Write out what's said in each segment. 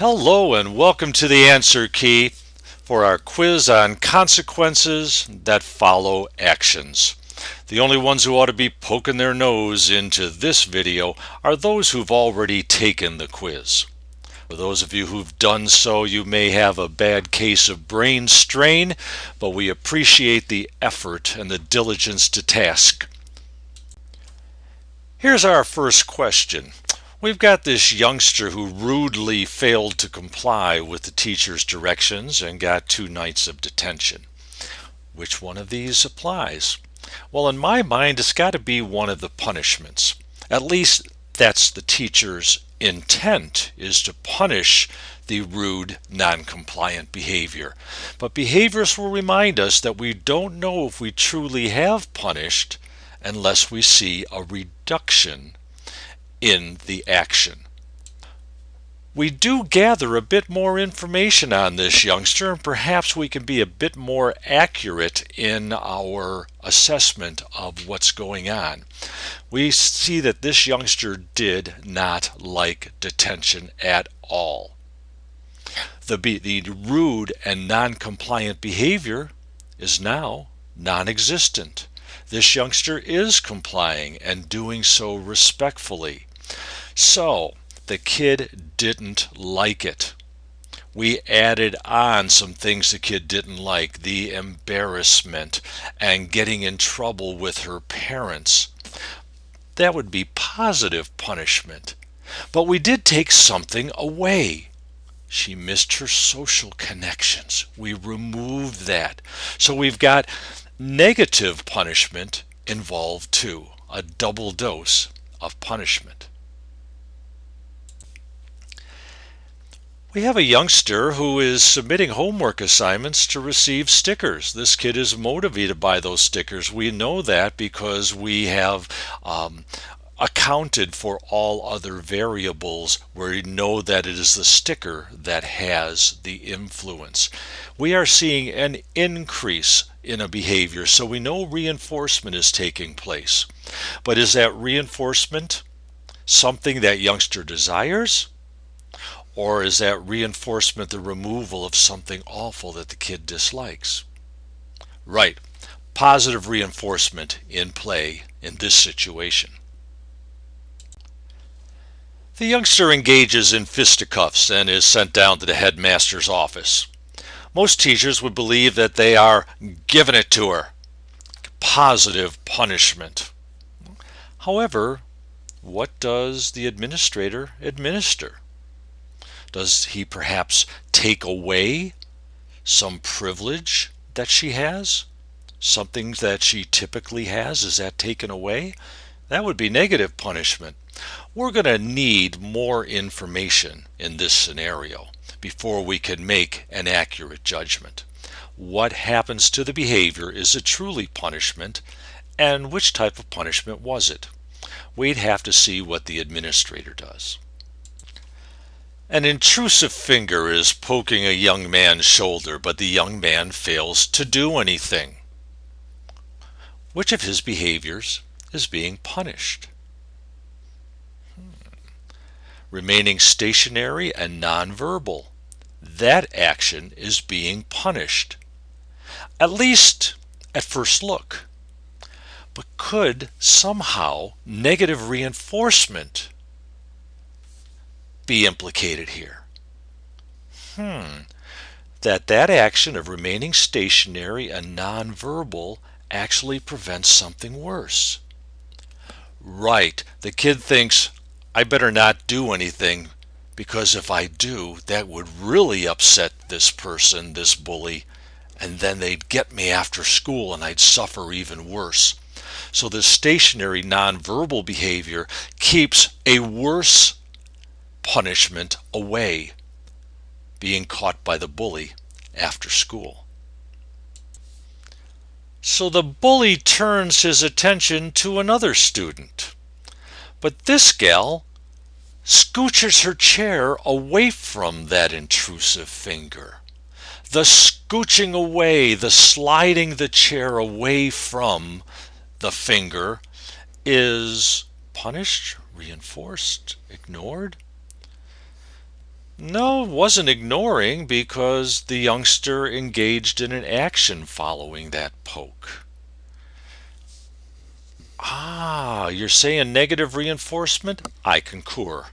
Hello and welcome to the answer key for our quiz on consequences that follow actions. The only ones who ought to be poking their nose into this video are those who've already taken the quiz. For those of you who've done so, you may have a bad case of brain strain, but we appreciate the effort and the diligence to task. Here's our first question. We've got this youngster who rudely failed to comply with the teacher's directions and got 2 nights of detention. Which one of these applies? Well, in my mind, it's got to be one of the punishments. At least that's the teacher's intent, is to punish the rude, non-compliant behavior. But behaviorists will remind us that we don't know if we truly have punished unless we see a reduction in the action. We do gather a bit more information on this youngster, and perhaps we can be a bit more accurate in our assessment of what's going on. We see that this youngster did not like detention at all. The rude and non-compliant behavior is now non-existent. This youngster is complying and doing so respectfully. So, the kid didn't like it. We added on some things the kid didn't like, the embarrassment and getting in trouble with her parents. That would be positive punishment. But we did take something away. She missed her social connections. We removed that. So we've got negative punishment involved too, a double dose of punishment. We have a youngster who is submitting homework assignments to receive stickers. This kid is motivated by those stickers. We know that because we have accounted for all other variables where we know that it is the sticker that has the influence. We are seeing an increase in a behavior, so we know reinforcement is taking place. But is that reinforcement something that youngster desires? Or is that reinforcement the removal of something awful that the kid dislikes? Right, positive reinforcement in play in this situation. The youngster engages in fisticuffs and is sent down to the headmaster's office. Most teachers would believe that they are giving it to her. Positive punishment. However, what does the administrator administer? Does he perhaps take away some privilege that she has? Something that she typically has, is that taken away? That would be negative punishment. We're going to need more information in this scenario before we can make an accurate judgment. What happens to the behavior? Is it truly punishment? And which type of punishment was it? We'd have to see what the administrator does. An intrusive finger is poking a young man's shoulder, but the young man fails to do anything. Which of his behaviors is being punished? Remaining stationary and nonverbal. That action is being punished, at least at first look. But could somehow negative reinforcement be implicated here? That action of remaining stationary and nonverbal actually prevents something worse. Right, the kid thinks, I better not do anything, because if I do, that would really upset this person, this bully, and then they'd get me after school and I'd suffer even worse. So this stationary nonverbal behavior keeps a worse punishment away, being caught by the bully after school. So the bully turns his attention to another student. But this gal scooches her chair away from that intrusive finger. The scooching away, the sliding the chair away from the finger is punished, reinforced, ignored? No, wasn't ignoring because the youngster engaged in an action following that poke. Ah, you're saying negative reinforcement? I concur.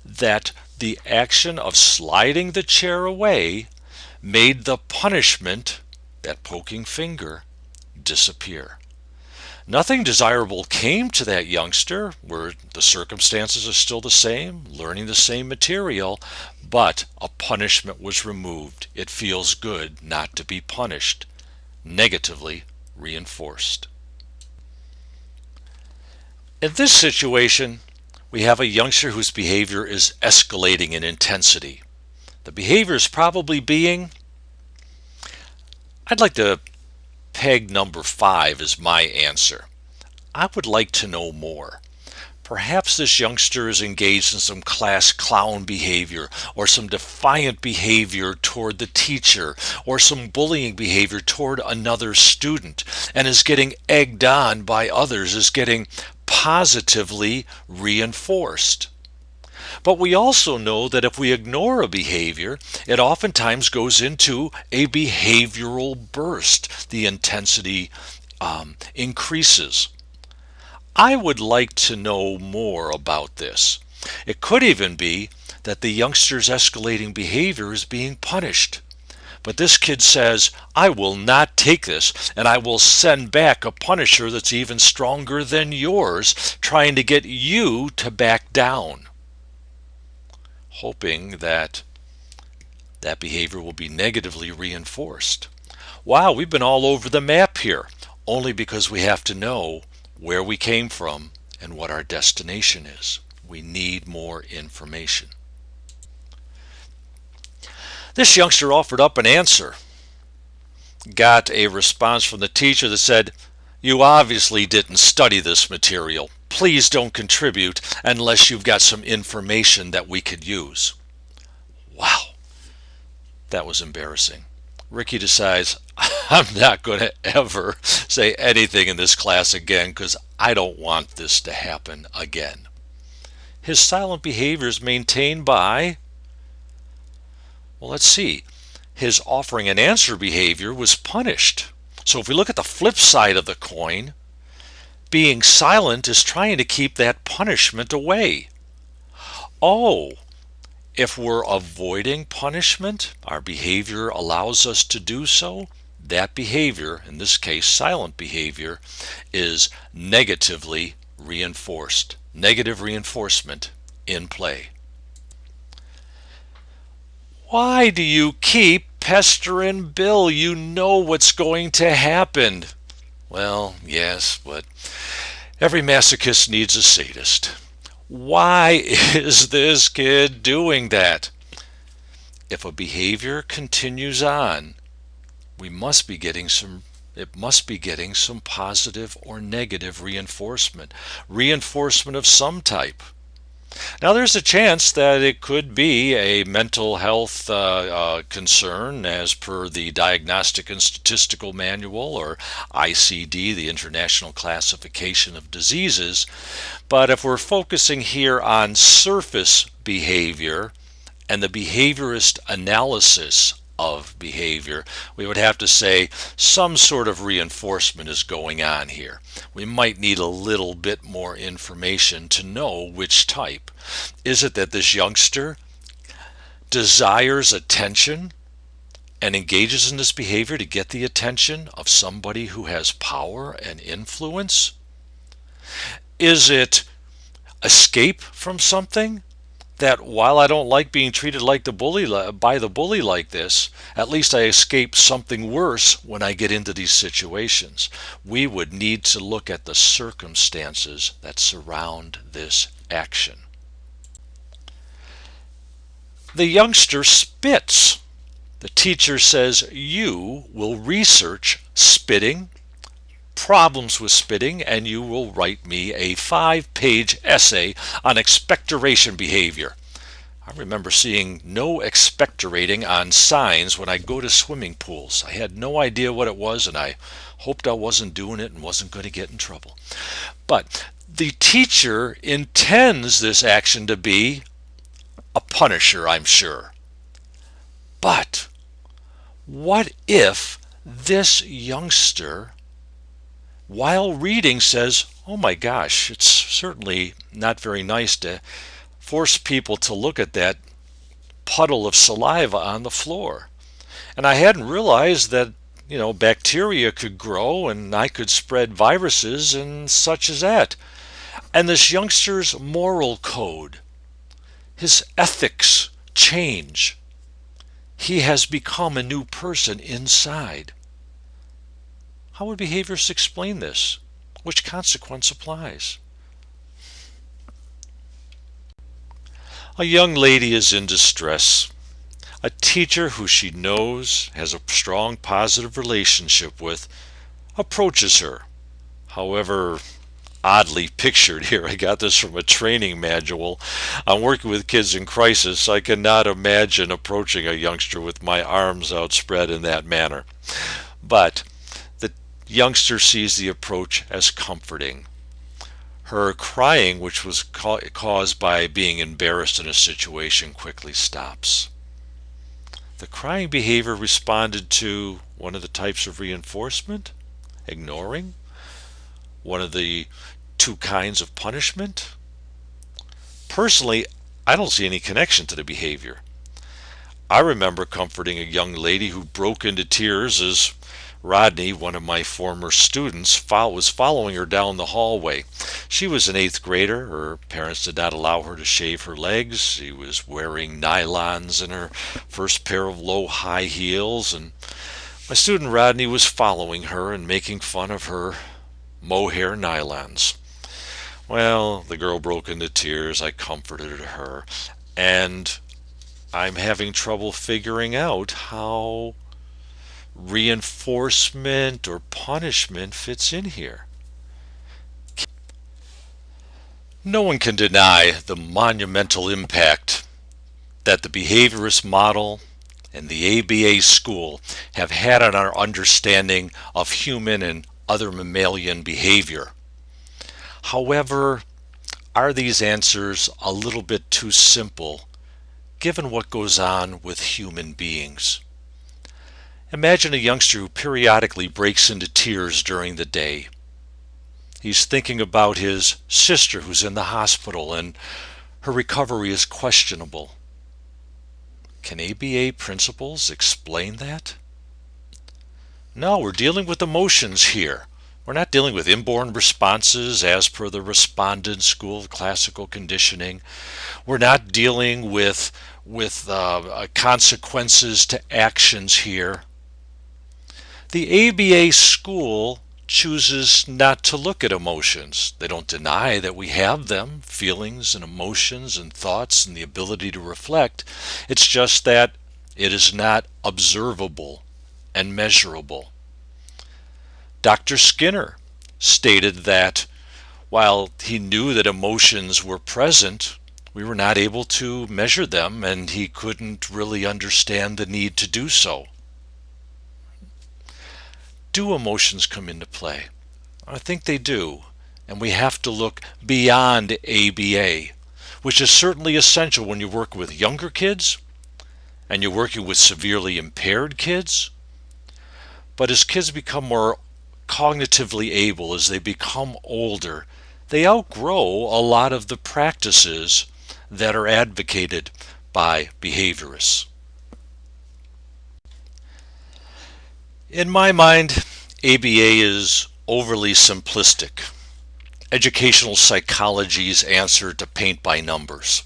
That the action of sliding the chair away made the punishment, that poking finger, disappear. Nothing desirable came to that youngster, where the circumstances are still the same, learning the same material, but a punishment was removed. It feels good not to be punished. Negatively reinforced. In this situation, we have a youngster whose behavior is escalating in intensity. The behavior is probably being, I'd like to peg number 5 as my answer. I would like to know more. Perhaps this youngster is engaged in some class clown behavior, or some defiant behavior toward the teacher, or some bullying behavior toward another student, and is getting egged on by others, is getting positively reinforced. But we also know that if we ignore a behavior, it oftentimes goes into a behavioral burst. The intensity increases. I would like to know more about this. It could even be that the youngster's escalating behavior is being punished. But this kid says, I will not take this, and I will send back a punisher that's even stronger than yours, trying to get you to back down, hoping that that behavior will be negatively reinforced. Wow, we've been all over the map here, only because we have to know where we came from and what our destination is. We need more information. This youngster offered up an answer, got a response from the teacher that said, you obviously didn't study this material. Please don't contribute unless you've got some information that we could use. Wow, that was embarrassing. Ricky decides, I'm not going to ever say anything in this class again because I don't want this to happen again. His silent behavior is maintained by, well, let's see, his offering an answer behavior was punished. So if we look at the flip side of the coin, being silent is trying to keep that punishment away. Oh, if we're avoiding punishment, our behavior allows us to do so. That behavior, in this case silent behavior, is negatively reinforced. Negative reinforcement in play. Why do you keep pestering Bill? You know what's going to happen. Well, yes, but every masochist needs a sadist. Why is this kid doing that? If a behavior continues on, it must be getting some positive or negative reinforcement of some type. Now there's a chance that it could be a mental health concern as per the Diagnostic and Statistical Manual, or ICD, the International Classification of Diseases. But if we're focusing here on surface behavior and the behaviorist analysis of behavior, we would have to say some sort of reinforcement is going on here. We might need a little bit more information to know which type. Is it that this youngster desires attention and engages in this behavior to get the attention of somebody who has power and influence? Is it escape from something? That while I don't like being treated like by the bully like this, at least I escape something worse when I get into these situations. We would need to look at the circumstances that surround this action. The youngster spits. The teacher says, you will research spitting, problems with spitting, and you will write me a 5-page essay on expectoration behavior. I remember seeing no expectorating on signs when I go to swimming pools. I had no idea what it was, and I hoped I wasn't doing it and wasn't going to get in trouble. But the teacher intends this action to be a punisher, I'm sure. But what if this youngster, while reading, says, oh my gosh, it's certainly not very nice to force people to look at that puddle of saliva on the floor. And I hadn't realized that, bacteria could grow and I could spread viruses and such as that. And this youngster's moral code, his ethics change. He has become a new person inside. How would behaviorists explain this? Which consequence applies? A young lady is in distress. A teacher who she knows has a strong positive relationship with approaches her. However, oddly pictured here, I got this from a training manual. I'm working with kids in crisis. I cannot imagine approaching a youngster with my arms outspread in that manner. But the youngster sees the approach as comforting. Her crying, which was caused by being embarrassed in a situation, quickly stops. The crying behavior responded to one of the types of reinforcement, ignoring, one of the two kinds of punishment. Personally, I don't see any connection to the behavior. I remember comforting a young lady who broke into tears as Rodney, one of my former students, was following her down the hallway. She was an 8th grader. Her parents did not allow her to shave her legs. She was wearing nylons in her first pair of low high heels, and my student Rodney was following her and making fun of her mohair nylons. Well, the girl broke into tears. I comforted her, and I'm having trouble figuring out how reinforcement or punishment fits in here. No one can deny the monumental impact that the behaviorist model and the ABA school have had on our understanding of human and other mammalian behavior. However, are these answers a little bit too simple given what goes on with human beings? Imagine a youngster who periodically breaks into tears during the day. He's thinking about his sister who's in the hospital and her recovery is questionable. Can ABA principles explain that? No, we're dealing with emotions here. We're not dealing with inborn responses as per the respondent school of classical conditioning. We're not dealing with consequences to actions here. The ABA school chooses not to look at emotions. They don't deny that we have them, feelings and emotions and thoughts and the ability to reflect. It's just that it is not observable and measurable. Dr. Skinner stated that while he knew that emotions were present, we were not able to measure them, and he couldn't really understand the need to do so. Do emotions come into play? I think they do, and we have to look beyond ABA, which is certainly essential when you work with younger kids and you're working with severely impaired kids. But as kids become more cognitively able, as they become older, they outgrow a lot of the practices that are advocated by behaviorists. In my mind, ABA is overly simplistic. Educational psychology's answer to paint by numbers.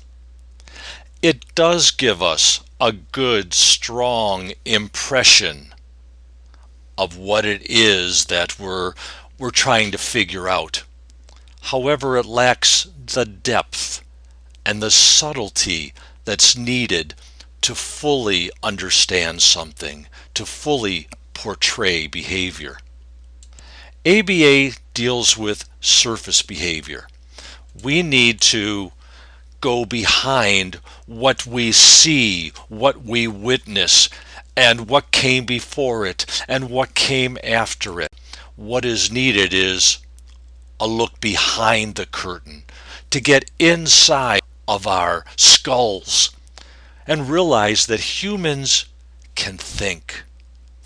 It does give us a good, strong impression of what it is that we're trying to figure out. However, it lacks the depth and the subtlety that's needed to fully understand something, to fully portray behavior. ABA deals with surface behavior. We need to go behind what we see, what we witness, and what came before it, and what came after it. What is needed is a look behind the curtain, to get inside of our skulls and realize that humans can think,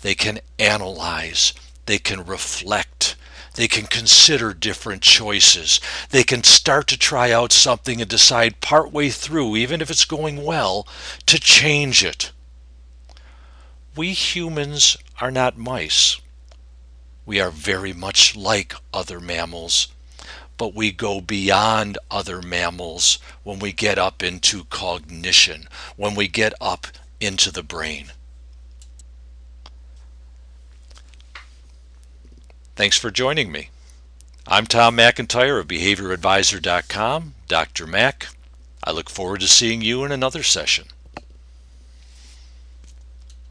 they can analyze, they can reflect, they can consider different choices, they can start to try out something and decide partway through, even if it's going well, to change it. We humans are not mice. We are very much like other mammals, but we go beyond other mammals when we get up into cognition, when we get up into the brain. Thanks for joining me. I'm Tom McIntyre of BehaviorAdvisor.com, Dr. Mac. I look forward to seeing you in another session.